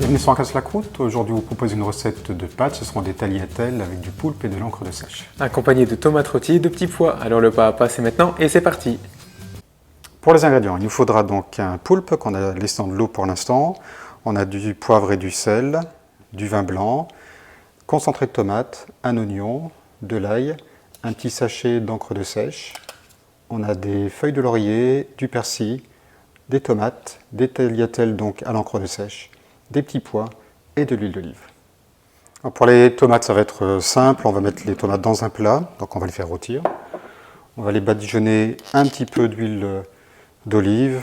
Bienvenue sur Casse la croûte. Aujourd'hui, vous propose une recette de pâtes. Ce seront des tagliatelles avec du poulpe et de l'encre de sèche. Accompagné de tomates rôties et de petits pois. Alors le pas à pas, c'est maintenant et c'est parti. Pour les ingrédients, il nous faudra donc un poulpe qu'on a laissé dans de l'eau pour l'instant. On a du poivre et du sel, du vin blanc, concentré de tomates, un oignon, de l'ail, un petit sachet d'encre de sèche. On a des feuilles de laurier, du persil, des tomates, des tagliatelles donc à l'encre de sèche, des petits pois et de l'huile d'olive. Pour les tomates, ça va être simple. On va mettre les tomates dans un plat, donc on va les faire rôtir. On va les badigeonner un petit peu d'huile d'olive.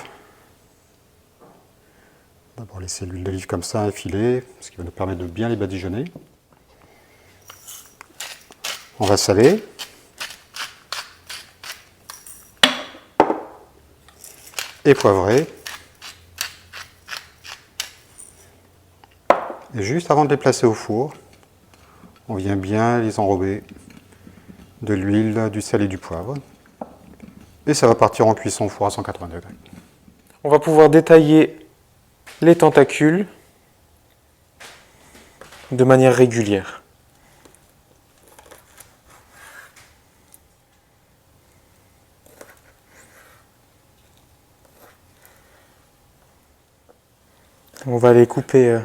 D'abord laisser l'huile d'olive comme ça infiler, ce qui va nous permettre de bien les badigeonner. On va saler. Et poivrer. Et juste avant de les placer au four, on vient bien les enrober de l'huile, du sel et du poivre. Et ça va partir en cuisson au four à 180 degrés. On va pouvoir détailler les tentacules de manière régulière. On va les couper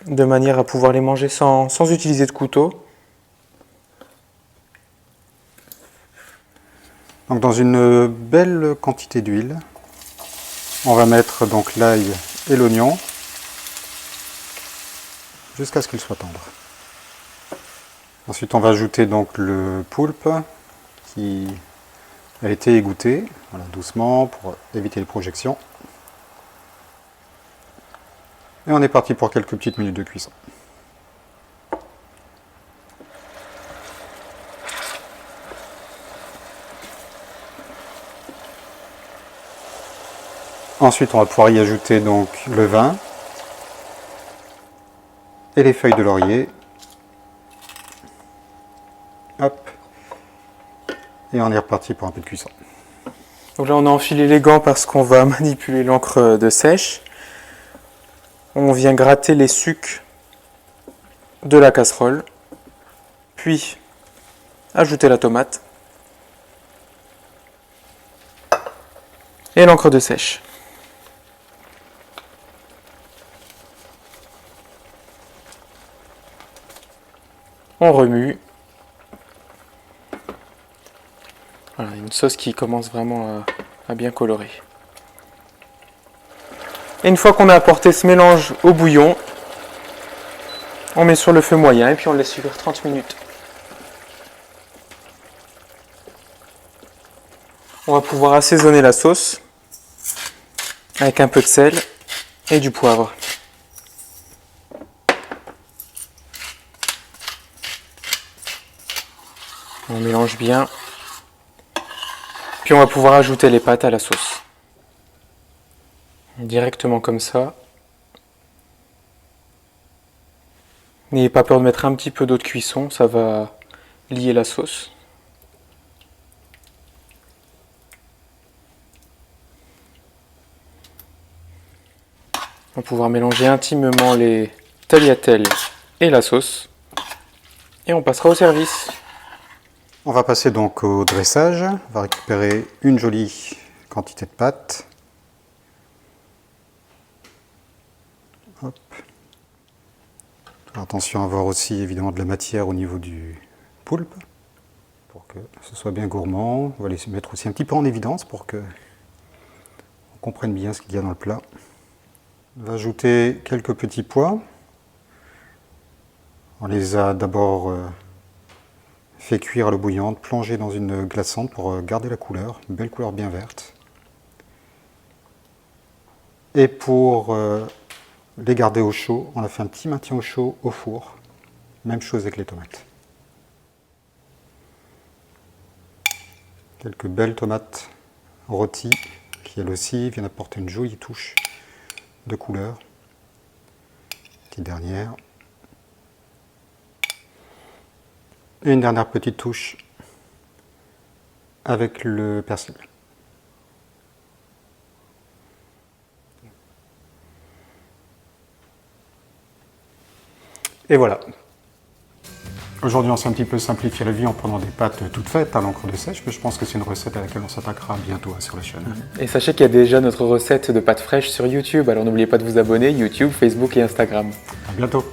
de manière à pouvoir les manger sans utiliser de couteau. Donc dans une belle quantité d'huile, on va mettre donc l'ail et l'oignon jusqu'à ce qu'ils soient tendres. Ensuite on va ajouter donc le poulpe qui a été égoutté, voilà, doucement pour éviter les projections. Et on est parti pour quelques petites minutes de cuisson. Ensuite, on va pouvoir y ajouter donc le vin et les feuilles de laurier. Hop. Et on est reparti pour un peu de cuisson. Donc là, on a enfilé les gants parce qu'on va manipuler l'encre de sèche. On vient gratter les sucs de la casserole, puis ajouter la tomate et l'encre de sèche. On remue. Voilà, une sauce qui commence vraiment à bien colorer. Et une fois qu'on a apporté ce mélange au bouillon, on met sur le feu moyen et puis on le laisse cuire 30 minutes. On va pouvoir assaisonner la sauce avec un peu de sel et du poivre. On mélange bien. Puis on va pouvoir ajouter les pâtes à la sauce. Directement comme ça. N'ayez pas peur de mettre un petit peu d'eau de cuisson, ça va lier la sauce. On va pouvoir mélanger intimement les tagliatelles et la sauce. Et on passera au service. On va passer donc au dressage. On va récupérer une jolie quantité de pâte. Hop. Attention à avoir aussi évidemment de la matière au niveau du poulpe pour que ce soit bien gourmand. On va les mettre aussi un petit peu en évidence pour que on comprenne bien ce qu'il y a dans le plat. On va ajouter quelques petits pois. On les a d'abord fait cuire à l'eau bouillante, plongés dans une glaçante pour garder la couleur, une belle couleur bien verte. Et pour les garder au chaud, on a fait un petit maintien au chaud au four. Même chose avec les tomates. Quelques belles tomates rôties qui elles aussi viennent apporter une jolie touche de couleur. Petite dernière. Et une dernière petite touche avec le persil. Et voilà. Aujourd'hui, on s'est un petit peu simplifié la vie en prenant des pâtes toutes faites à l'encre de sèche, mais je pense que c'est une recette à laquelle on s'attaquera bientôt sur la chaîne. Et sachez qu'il y a déjà notre recette de pâtes fraîches sur YouTube, alors n'oubliez pas de vous abonner, YouTube, Facebook et Instagram. À bientôt.